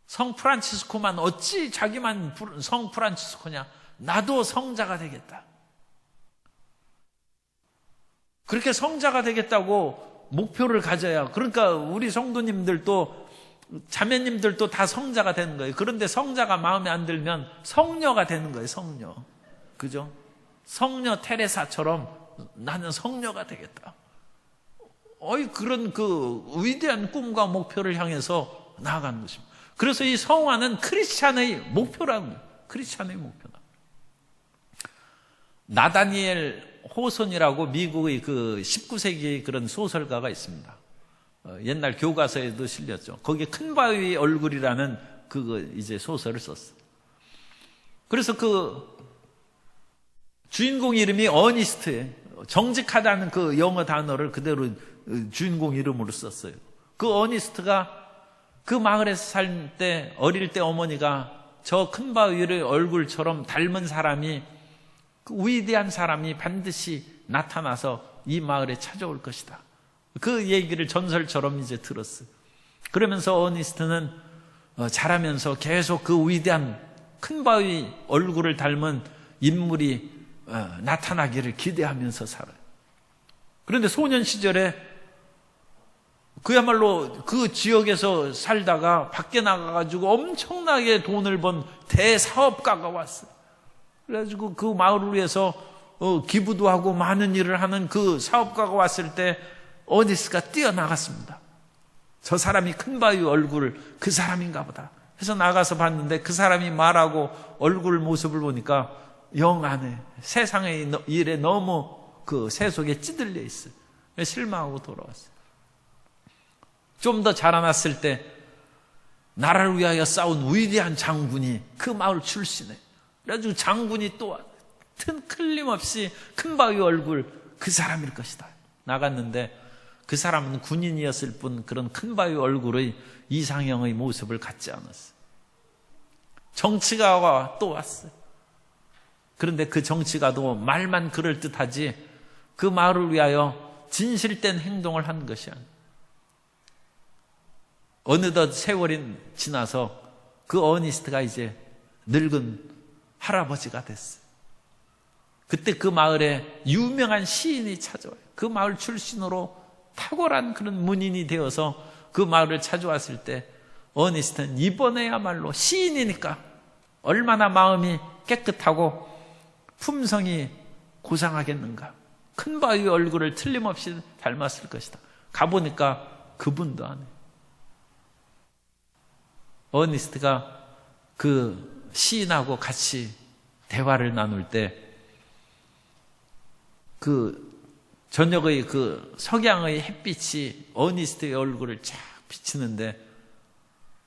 성 프란치스코만 어찌 자기만 성 프란치스코냐? 나도 성자가 되겠다. 그렇게 성자가 되겠다고 목표를 가져야, 그러니까 우리 성도님들도 자매님들도 다 성자가 되는 거예요. 그런데 성자가 마음에 안 들면 성녀가 되는 거예요. 성녀. 그죠? 성녀 테레사처럼 나는 성녀가 되겠다. 그런 위대한 꿈과 목표를 향해서 나아가는 것입니다. 그래서 이 성화는 크리스찬의 목표라는 거예요. 크리스찬의 목표다. 나다니엘 호손이라고 미국의 그 19세기 그런 소설가가 있습니다. 옛날 교과서에도 실렸죠. 거기에 큰 바위 얼굴이라는 그거 이제 소설을 썼어요. 그래서 그 주인공 이름이 어니스트예요. 정직하다는 그 영어 단어를 그대로 주인공 이름으로 썼어요. 그 어니스트가 그 마을에서 살 때 어릴 때 어머니가 저 큰 바위의 얼굴처럼 닮은 사람이 그 위대한 사람이 반드시 나타나서 이 마을에 찾아올 것이다. 그 얘기를 전설처럼 이제 들었어요. 그러면서 어니스트는 자라면서 계속 그 위대한 큰 바위 얼굴을 닮은 인물이 나타나기를 기대하면서 살아요. 그런데 소년 시절에 그야말로 그 지역에서 살다가 밖에 나가가지고 엄청나게 돈을 번 대사업가가 왔어요. 그래가지고 그 마을을 위해서 기부도 하고 많은 일을 하는 그 사업가가 왔을 때 어니스가 뛰어나갔습니다. 저 사람이 큰 바위 얼굴 그 사람인가 보다 해서 나가서 봤는데 그 사람이 말하고 얼굴 모습을 보니까 영 안에 세상의 일에 너무 그 세속에 찌들려 있어요. 실망하고 돌아왔어요. 좀 더 자라났을 때 나라를 위하여 싸운 위대한 장군이 그 마을 출신에 그래가지고 장군이 또 틀림없이 큰 바위 얼굴 그 사람일 것이다. 나갔는데 그 사람은 군인이었을 뿐 그런 큰 바위 얼굴의 이상형의 모습을 갖지 않았어요. 정치가가 또 왔어요. 그런데 그 정치가도 말만 그럴듯하지 그 마을을 위하여 진실된 행동을 한 것이 아니에요. 어느덧 세월이 지나서 그 어니스트가 이제 늙은 할아버지가 됐어요. 그때 그 마을에 유명한 시인이 찾아와요. 그 마을 출신으로 탁월한 그런 문인이 되어서 그 마을을 찾아왔을 때 어니스트는 이번에야말로 시인이니까 얼마나 마음이 깨끗하고 품성이 고상하겠는가. 큰 바위 얼굴을 틀림없이 닮았을 것이다. 가보니까 그분도 안 해요. 어니스트가 그 시인하고 같이 대화를 나눌 때 그 저녁의 그 석양의 햇빛이 어니스트의 얼굴을 쫙 비치는데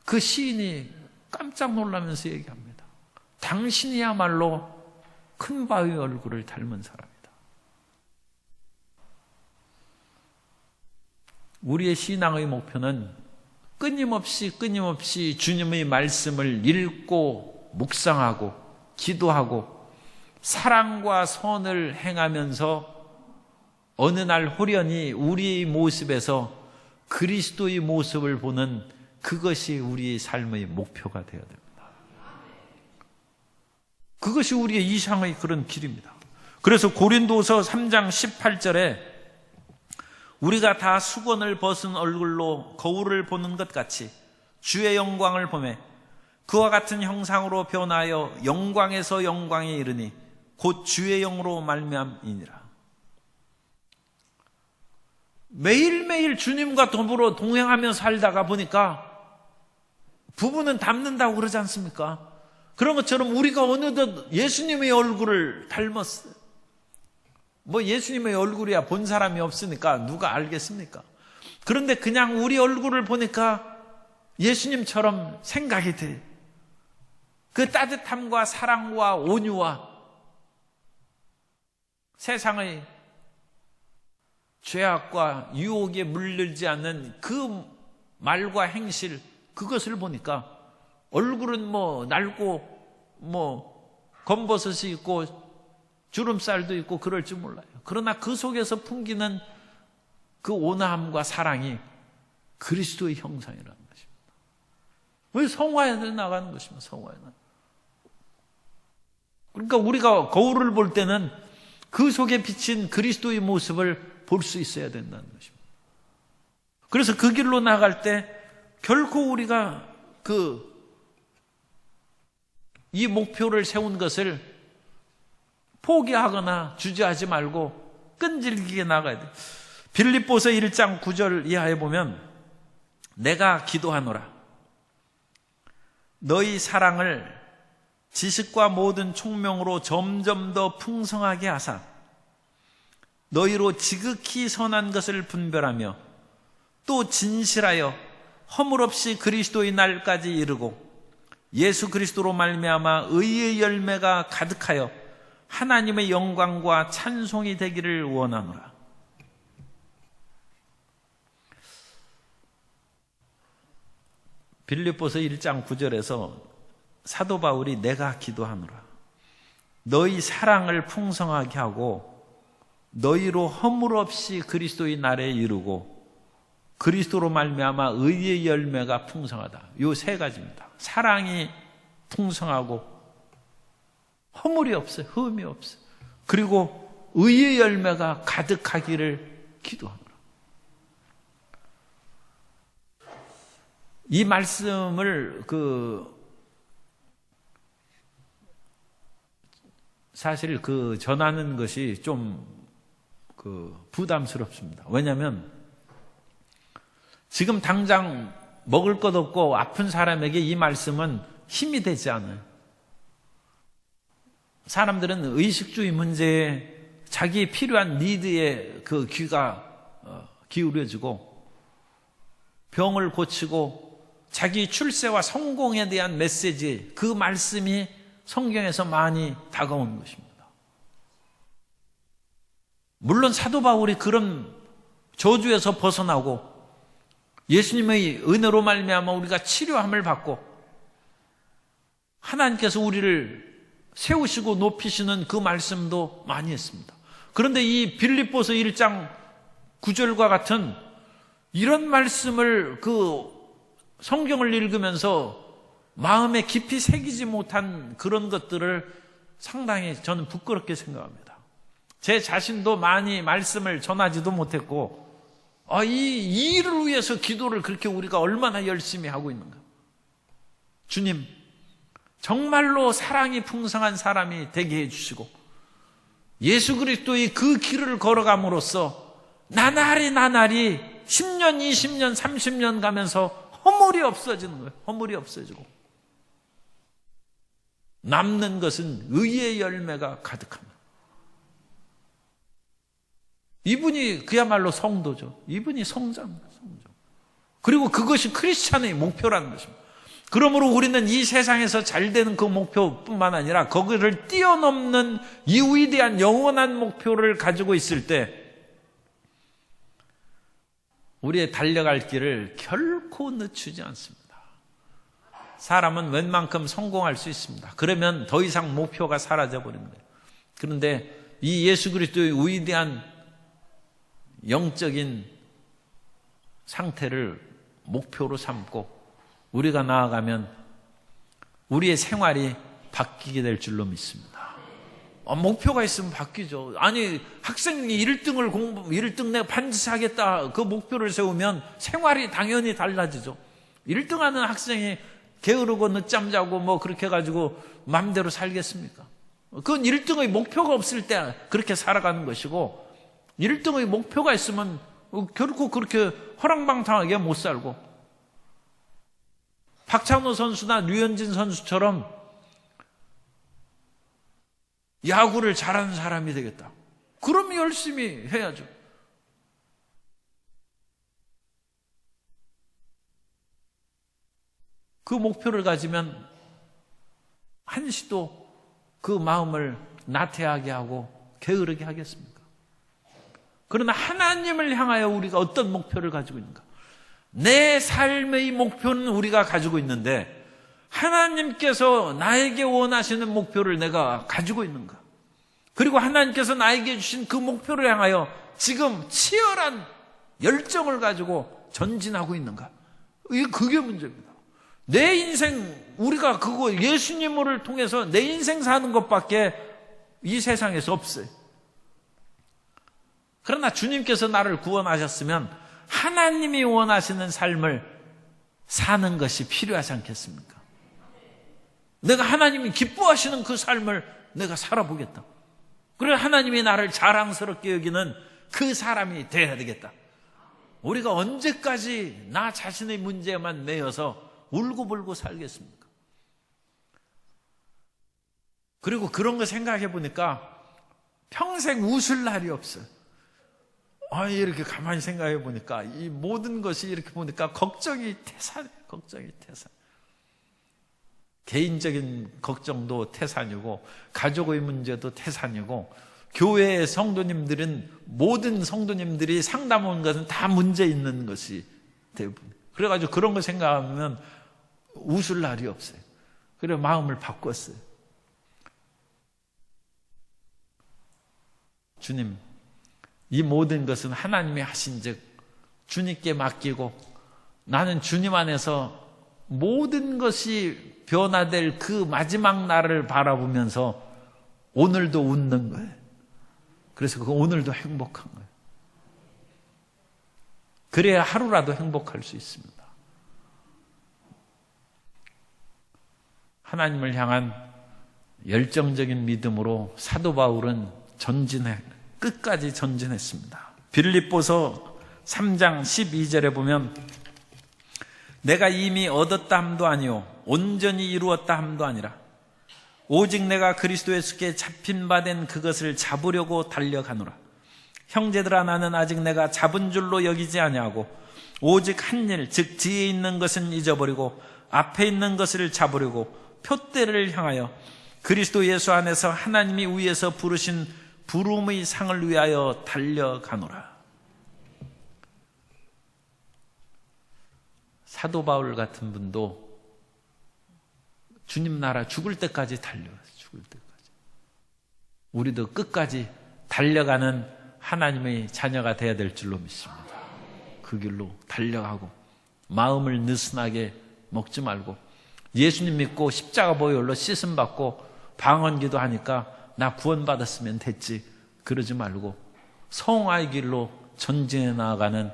그 시인이 깜짝 놀라면서 얘기합니다. 당신이야말로 큰 바위 얼굴을 닮은 사람이다. 우리의 신앙의 목표는 끊임없이 주님의 말씀을 읽고 묵상하고 기도하고 사랑과 선을 행하면서 어느 날 호련히 우리의 모습에서 그리스도의 모습을 보는 그것이 우리의 삶의 목표가 되어야 됩니다. 그것이 우리의 이상의 그런 길입니다. 그래서 고린도서 3장 18절에 우리가 다 수건을 벗은 얼굴로 거울을 보는 것 같이 주의 영광을 보매 그와 같은 형상으로 변하여 영광에서 영광에 이르니 곧 주의 영으로 말미암이니라. 매일매일 주님과 더불어 동행하며 살다가 보니까 부부는 닮는다고 그러지 않습니까? 그런 것처럼 우리가 어느덧 예수님의 얼굴을 닮았어요. 뭐 예수님의 얼굴이야 본 사람이 없으니까 누가 알겠습니까? 그런데 그냥 우리 얼굴을 보니까 예수님처럼 생각이 돼. 그 따뜻함과 사랑과 온유와 세상의 죄악과 유혹에 물들지 않는 그 말과 행실, 그것을 보니까 얼굴은 뭐 낡고 뭐 검버섯이 있고 주름살도 있고 그럴 줄 몰라요. 그러나 그 속에서 풍기는 그 온화함과 사랑이 그리스도의 형상이라는 것입니다. 왜 성화에 나가는 것입니다. 성화에. 그러니까 우리가 거울을 볼 때는 그 속에 비친 그리스도의 모습을 볼 수 있어야 된다는 것입니다. 그래서 그 길로 나갈 때 결코 우리가 이 목표를 세운 것을 포기하거나 주저하지 말고 끈질기게 나가야 돼. 빌립보서 1장 9절 이하에 보면 내가 기도하노라. 너희 사랑을 지식과 모든 총명으로 점점 더 풍성하게 하사 너희로 지극히 선한 것을 분별하며 또 진실하여 허물 없이 그리스도의 날까지 이르고 예수 그리스도로 말미암아 의의 열매가 가득하여 하나님의 영광과 찬송이 되기를 원하노라. 빌립보서 1장 9절에서 사도 바울이 내가 기도하노라. 너희 사랑을 풍성하게 하고 너희로 허물 없이 그리스도의 날에 이르고 그리스도로 말미암아 의의 열매가 풍성하다. 요 세 가지입니다. 사랑이 풍성하고 허물이 없어요. 흠이 없어요. 그리고 의의 열매가 가득하기를 기도하노라. 이 말씀을 사실 전하는 것이 좀 부담스럽습니다. 왜냐하면 지금 당장 먹을 것 없고 아픈 사람에게 이 말씀은 힘이 되지 않아요. 사람들은 의식주의 문제에 자기 필요한 니드에 귀가 기울여지고 병을 고치고 자기 출세와 성공에 대한 메시지, 그 말씀이 성경에서 많이 다가오는 것입니다. 물론 사도 바울이 그런 저주에서 벗어나고 예수님의 은혜로 말미암아 우리가 치료함을 받고 하나님께서 우리를 세우시고 높이시는 그 말씀도 많이 했습니다. 그런데 이 빌립보서 1장 9절과 같은 이런 말씀을 성경을 읽으면서 마음에 깊이 새기지 못한 그런 것들을 상당히 저는 부끄럽게 생각합니다. 제 자신도 많이 말씀을 전하지도 못했고 이 일을 위해서 기도를 그렇게 우리가 얼마나 열심히 하고 있는가. 주님, 정말로 사랑이 풍성한 사람이 되게 해주시고 예수 그리스도의 그 길을 걸어감으로써 나날이 10년, 20년, 30년 가면서 허물이 없어지는 거예요. 허물이 없어지고 남는 것은 의의 열매가 가득합니다. 이분이 그야말로 성도죠. 이분이 성자입니다. 성자. 그리고 그것이 크리스찬의 목표라는 것입니다. 그러므로 우리는 이 세상에서 잘 되는 그 목표뿐만 아니라 거기를 뛰어넘는 이 위대한 영원한 목표를 가지고 있을 때 우리의 달려갈 길을 결코 늦추지 않습니다. 사람은 웬만큼 성공할 수 있습니다. 그러면 더 이상 목표가 사라져버리는 거예요. 그런데 이 예수 그리스도의 위대한 영적인 상태를 목표로 삼고 우리가 나아가면 우리의 생활이 바뀌게 될 줄로 믿습니다. 목표가 있으면 바뀌죠. 아니, 학생이 1등 내가 반드시 하겠다. 그 목표를 세우면 생활이 당연히 달라지죠. 1등 하는 학생이 게으르고 늦잠 자고 그렇게 해가지고 마음대로 살겠습니까? 그건 1등의 목표가 없을 때 그렇게 살아가는 것이고 1등의 목표가 있으면 결코 그렇게 허랑방탕하게 못 살고 박찬호 선수나 류현진 선수처럼 야구를 잘하는 사람이 되겠다. 그럼 열심히 해야죠. 그 목표를 가지면 한시도 그 마음을 나태하게 하고 게으르게 하겠습니까? 그러나 하나님을 향하여 우리가 어떤 목표를 가지고 있는가? 내 삶의 목표는 우리가 가지고 있는데 하나님께서 나에게 원하시는 목표를 내가 가지고 있는가? 그리고 하나님께서 나에게 주신 그 목표를 향하여 지금 치열한 열정을 가지고 전진하고 있는가? 그게 문제입니다. 내 인생, 우리가 예수님을 통해서 내 인생 사는 것밖에 이 세상에서 없어요. 그러나 주님께서 나를 구원하셨으면 하나님이 원하시는 삶을 사는 것이 필요하지 않겠습니까? 내가 하나님이 기뻐하시는 그 삶을 내가 살아보겠다. 그래 하나님이 나를 자랑스럽게 여기는 그 사람이 되어야 되겠다. 우리가 언제까지 나 자신의 문제만 매여서 울고불고 살겠습니까? 그리고 그런 거 생각해 보니까 평생 웃을 날이 없어요. 이렇게 가만히 생각해 보니까 이 모든 것이 이렇게 보니까 걱정이 태산이에요. 걱정이 태산. 개인적인 걱정도 태산이고 가족의 문제도 태산이고 교회의 성도님들은 모든 성도님들이 상담한 것은 다 문제 있는 것이 대부분. 그래가지고 그런 거 생각하면 웃을 날이 없어요. 그래 마음을 바꿨어요. 주님, 이 모든 것은 하나님이 하신 즉 주님께 맡기고 나는 주님 안에서 모든 것이 변화될 그 마지막 날을 바라보면서 오늘도 웃는 거예요. 그래서 그 오늘도 행복한 거예요. 그래야 하루라도 행복할 수 있습니다. 하나님을 향한 열정적인 믿음으로 사도 바울은 끝까지 전진했습니다. 빌립보서 3장 12절에 보면 내가 이미 얻었다 함도 아니요 온전히 이루었다 함도 아니라 오직 내가 그리스도 예수께 잡힌 바 된 그것을 잡으려고 달려가노라. 형제들아 나는 아직 내가 잡은 줄로 여기지 아니하고 오직 한 일 즉 뒤에 있는 것은 잊어버리고 앞에 있는 것을 잡으려고 표대를 향하여 그리스도 예수 안에서 하나님이 위에서 부르신 부름의 상을 위하여 달려가노라. 사도 바울 같은 분도 주님 나라 죽을 때까지 달려갔어요. 죽을 때까지. 우리도 끝까지 달려가는 하나님의 자녀가 되어야 될 줄로 믿습니다. 그 길로 달려가고 마음을 느슨하게 먹지 말고 예수님 믿고 십자가 보혈로 씻음 받고 방언기도 하니까 나 구원받았으면 됐지 그러지 말고 성화의 길로 전진해 나아가는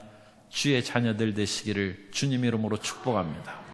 주의 자녀들 되시기를 주님 이름으로 축복합니다.